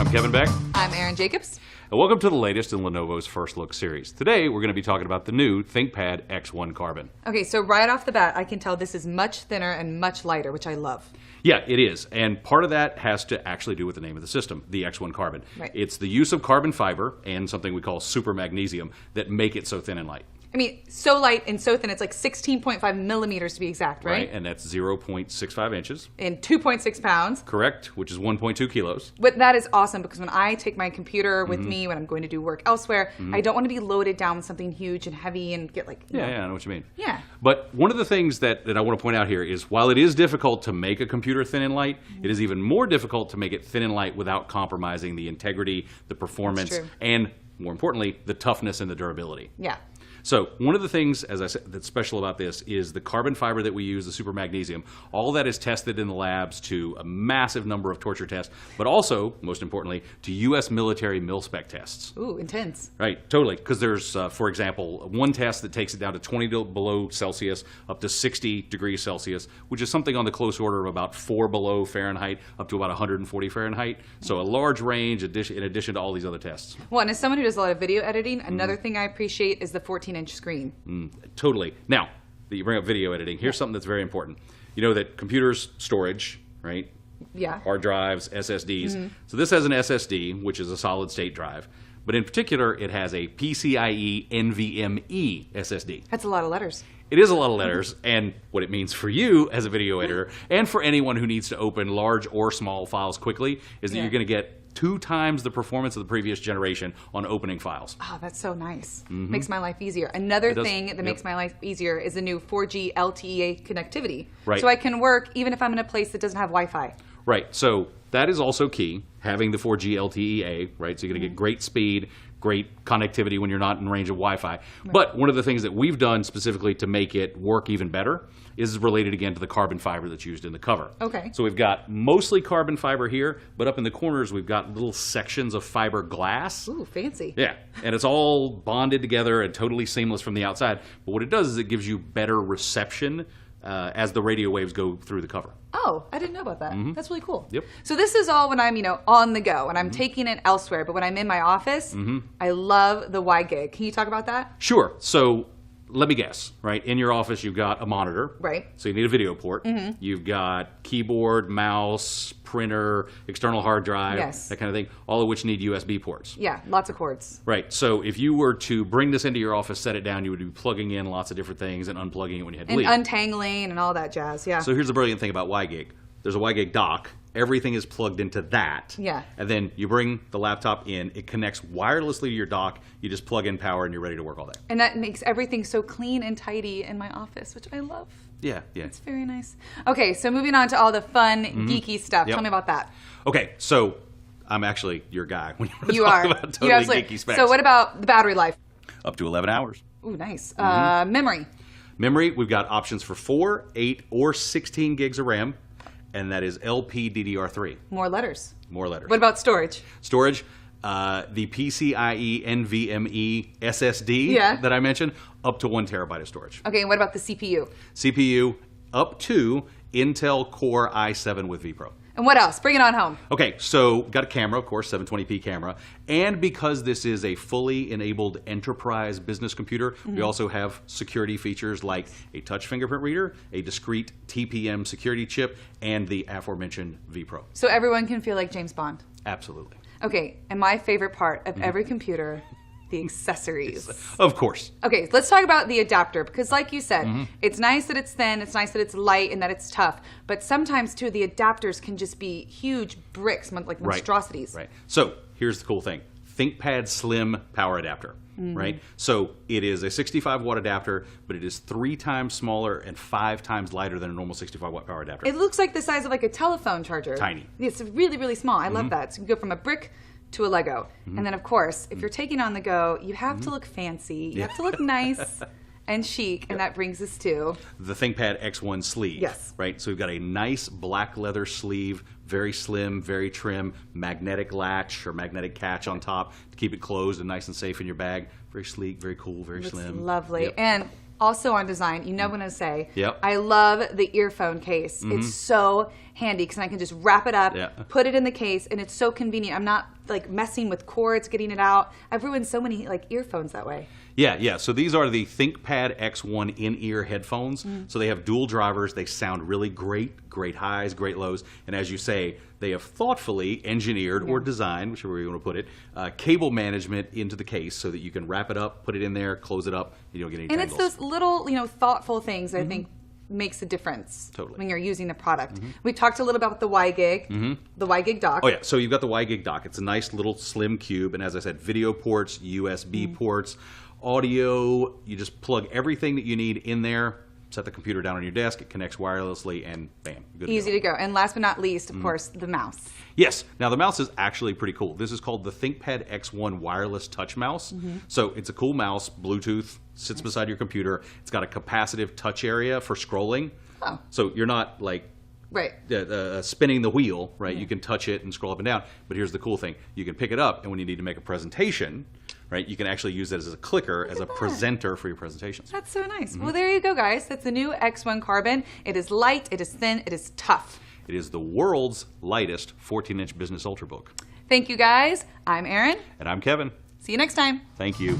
I'm Kevin Beck. I'm Aaron Jacobs. And welcome to the latest in Lenovo's First Look series. Today, we're going to be talking about the new ThinkPad X1 Carbon. Okay, so right off the bat, I can tell this is much thinner and much lighter, which I love. Yeah, it is. And part of that has to actually do with the name of the system, the X1 Carbon. Right. It's the use of carbon fiber and something we call super magnesium that make it so thin and light. I mean, so light and so thin, it's like 16.5 millimeters to be exact, right? And that's 0.65 inches. And 2.6 pounds. Correct, which is 1.2 kilos. But that is awesome because when I take my computer with me when I'm going to do work elsewhere, I don't want to be loaded down with something huge and heavy and get like... Yeah, I know what you mean. Yeah. But one of the things that I want to point out here is while it is difficult to make a computer thin and light, it is even more difficult to make it thin and light without compromising the integrity, the performance, and more importantly, the toughness and the durability. Yeah. So one of the things, as I said, that's special about this is the carbon fiber that we use, the super magnesium. All that is tested in the labs to a massive number of torture tests, but also, most importantly, to U.S. military mil-spec tests. Ooh, intense. Right, totally. Because there's, for example, one test that takes it down to 20 below Celsius, up to 60 degrees Celsius, which is something on the close order of about 4 below Fahrenheit, up to about 140 Fahrenheit. So a large range in addition to all these other tests. Well, and as someone who does a lot of video editing, another thing I appreciate is the 14-inch screen. Totally. Now, that you bring up video editing, here's something that's very important. You know that computers storage, right? Yeah. Hard drives, SSDs. So this has an SSD, which is a solid state drive. But in particular, it has a PCIe NVMe SSD. That's a lot of letters. It is a lot of letters, and what it means for you as a video editor, and for anyone who needs to open large or small files quickly, is that you're going to get 2 times the performance of the previous generation on opening files. Oh, that's so nice. Makes my life easier. Another thing that makes my life easier is the new 4G LTE connectivity. Right. So I can work even if I'm in a place that doesn't have Wi-Fi. Right. So that is also key, having the 4G LTE, right? So you're going to get great speed, great connectivity when you're not in range of Wi-Fi. Right. But one of the things that we've done specifically to make it work even better is related again to the carbon fiber that's used in the cover. Okay. So we've got mostly carbon fiber here, but up in the corners we've got little sections of fiberglass. Ooh, fancy. Yeah, and it's all bonded together and totally seamless from the outside. But what it does is it gives you better reception as the radio waves go through the cover. Oh, I didn't know about that. That's really cool. Yep. So this is all when I'm, on the go, and I'm taking it elsewhere. But when I'm in my office, I love the wide gig. Can you talk about that? Sure. So let me guess, right? In your office, you've got a monitor. Right. So you need a video port. You've got keyboard, mouse, printer, external hard drive, that kind of thing, all of which need USB ports. Yeah, lots of cords. Right. So if you were to bring this into your office, set it down, you would be plugging in lots of different things and unplugging it when you had to leave. And untangling and all that jazz, yeah. So here's the brilliant thing about WiGig. There's a WiGig dock. Everything is plugged into that. Yeah. And then you bring the laptop in. It connects wirelessly to your dock. You just plug in power and you're ready to work all day. And that makes everything so clean and tidy in my office, which I love. Yeah, yeah. It's very nice. Okay, so moving on to all the fun, geeky stuff. Tell me about that. Okay, so I'm actually your guy when you talk are. about totally geeky specs. So what about the battery life? Up to 11 hours. Ooh, nice. Memory. Memory, we've got options for 4, 8, or 16 gigs of RAM. And that is LPDDR3. More letters. More letters. What about storage? Storage, the PCIe NVMe SSD that I mentioned, up to 1 terabyte of storage. Okay, and what about the CPU? CPU, up to Intel Core i7 with vPro. And what else? Bring it on home. Okay, so got a camera, of course, 720p camera. And because this is a fully enabled enterprise business computer, we also have security features like a touch fingerprint reader, a discrete TPM security chip, and the aforementioned vPro. So everyone can feel like James Bond. Absolutely. Okay, and my favorite part of every computer, the accessories. Of course. Okay, let's talk about the adapter, because like you said, it's nice that it's thin, it's nice that it's light, and that it's tough, but sometimes too the adapters can just be huge bricks, like monstrosities. Right. So here's the cool thing. ThinkPad Slim power adapter, right? So it is a 65 watt adapter, but it is 3 times smaller and 5 times lighter than a normal 65 watt power adapter. It looks like the size of like a telephone charger. Tiny. It's really, really small. I love that. So you can go from a brick to a Lego. And then of course, if you're taking on the go, you have to look fancy. You have to look nice and chic, and that brings us to the ThinkPad X1 sleeve. Yes. Right? So we've got a nice black leather sleeve, very slim, very trim, magnetic latch or magnetic catch on top to keep it closed and nice and safe in your bag. Very sleek, very cool, very slim. Lovely. Yep. And Also on design, you know what I'm going to say. Yep. I love the earphone case. It's so handy because I can just wrap it up, put it in the case, and it's so convenient. I'm not like messing with cords, getting it out. I've ruined so many like earphones that way. Yeah. So these are the ThinkPad X1 in-ear headphones. So they have dual drivers. They sound really great highs, great lows. And as you say, they have thoughtfully engineered or designed, whichever way you want to put it, cable management into the case so that you can wrap it up, put it in there, close it up, and you don't get any And tangles. it's those little, thoughtful things I think makes a difference when you're using the product. We talked a little about the Y-Gig, the Y-Gig dock. Oh yeah, so you've got the Y-Gig dock. It's a nice little slim cube, and as I said, video ports, USB ports, audio. You just plug everything that you need in there, set the computer down on your desk, it connects wirelessly, and bam, good Easy to go. And last but not least, of course, the mouse. Yes. Now the mouse is actually pretty cool. This is called the ThinkPad X1 wireless touch mouse. So it's a cool mouse, Bluetooth, sits beside your computer. It's got a capacitive touch area for scrolling. Oh. So you're not like spinning the wheel, right? You can touch it and scroll up and down. But here's the cool thing. You can pick it up, and when you need to make a presentation, right, you can actually use it as a clicker, as a presenter for your presentations. That's so nice. Well, there you go, guys. That's the new X1 Carbon. It is light, it is thin, it is tough. It is the world's lightest 14-inch business ultrabook. Thank you, guys. I'm Erin. And I'm Kevin. See you next time. Thank you.